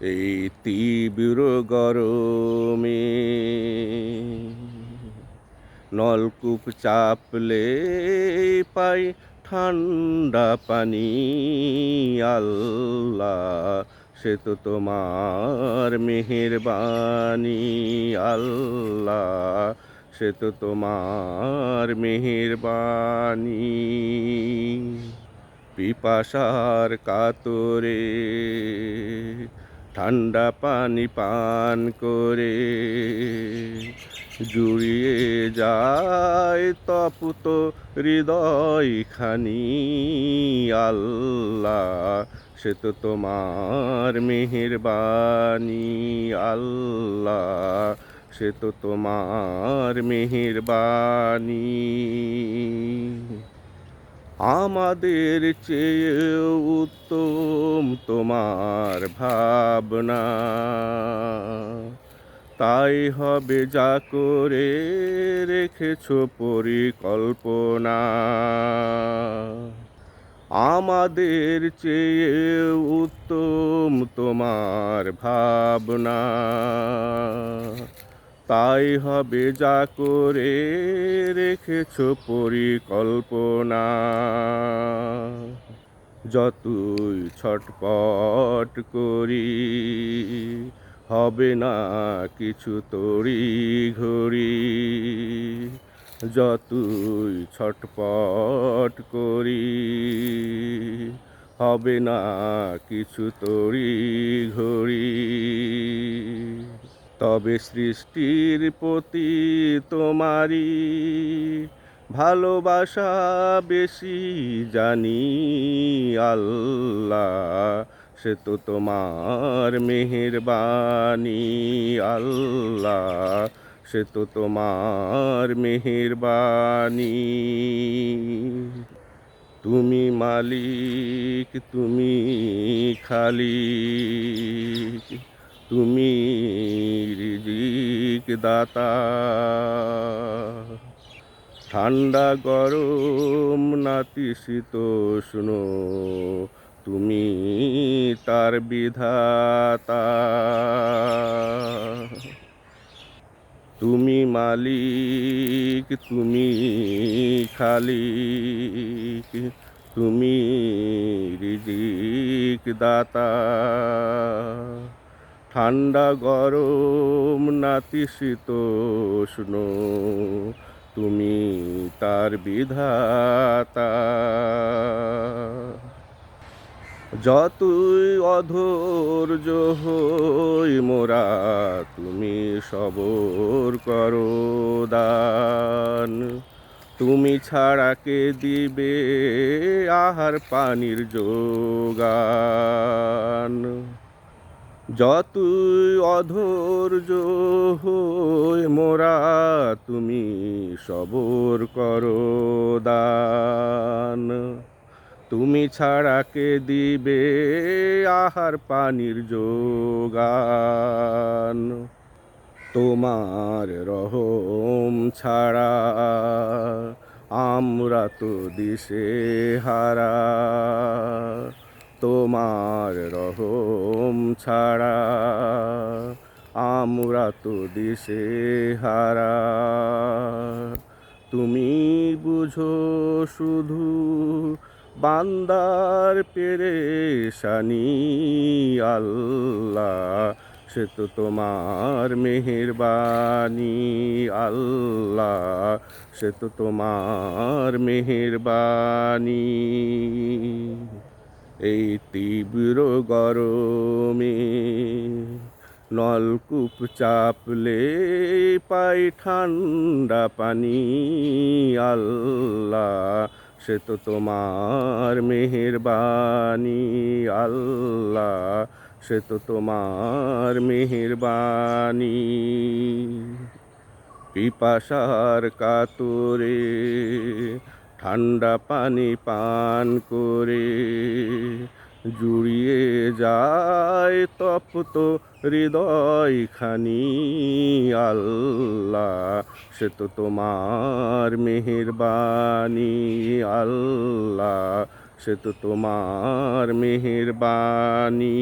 এই তীব্র গরমে নলকূপ চাপলে পাই ঠান্ডা পানি। আল্লাহ, সে তো তোমার মেহেরবানি। আল্লাহ, সে তো তোমার মেহেরবানি। পিপাসার কাতরে ঠান্ডা পানি পান করে জুড়িয়ে যায় তপ্ত হৃদয় খানি। আল্লাহ, সে তো তোমার মেহেরবানি। আল্লাহ, সে তো তোমার মেহেরবানি। আমাদের চেয়েও উত্তম তোমার ভাবনা, তাই হবে যা করে রেখেছো পরিকল্পনা। আমাদের চেয়েও উত্তম তোমার ভাবনা, তাই হবে যা করে রেখেছো পরিকল্পনা। যতই ছটপট করি হবে না কিছু তড়ি ঘড়ি। যতই ছটপট করি হবে না কিছু তড়ি ঘড়ি। তবে সৃষ্টির প্রতি তোমারই ভালোবাসা বেশি জানি। আল্লাহ, সে তো তোমার মেহেরবানি। আল্লাহ, সে তো তোমার মেহেরবানি। তুমি মালিক, তুমি খালিক, তুমি রিজিক দাতা। ঠান্ডা গরম নাতিশীতোষ্ণ তুমি তার বিধাতা। তুমি মালিক, তুমি খালিক, তুমি রিজিক দাতা। ঠান্ডা গরম নাতিশীতোষ্ণ তুমি তার বিধাতা। যতই অধৈর্য হই মোরা তুমি সবর করো দান। তুমি ছাড়া কে দিবে আহার পানির যোগান। যতই অধৈর্য হই মোরা তুমি সবর করো দান। তুমি ছাড়া কে দিবে আহার পানির যোগান। তোমার রহম ছাড়া আমরা তো দিশেহারা। তোমার রহম ছাড়া আমরা তো দিশেহারা। তুমি বুঝো শুধু বান্দার পেরেশানি। আল্লাহ, সে তো তোমার মেহেরবানি। আল্লাহ, সে তো তোমার মেহেরবানি। এই তীব্র গরমে নলকূপ চাপলে পাই ঠান্ডা পানি। আল্লাহ, সে তো তোমার মেহেরবানি। আল্লাহ, সে তো তোমার মেহেরবানি। পিপাসার কাতরে ঠান্ডা পানি পান করে জুড়িয়ে যায় তপ্ত হৃদয় খানি। আল্লাহ, সে তো তোমার মেহেরবানি। আল্লাহ, সে তো তোমার মেহেরবানি।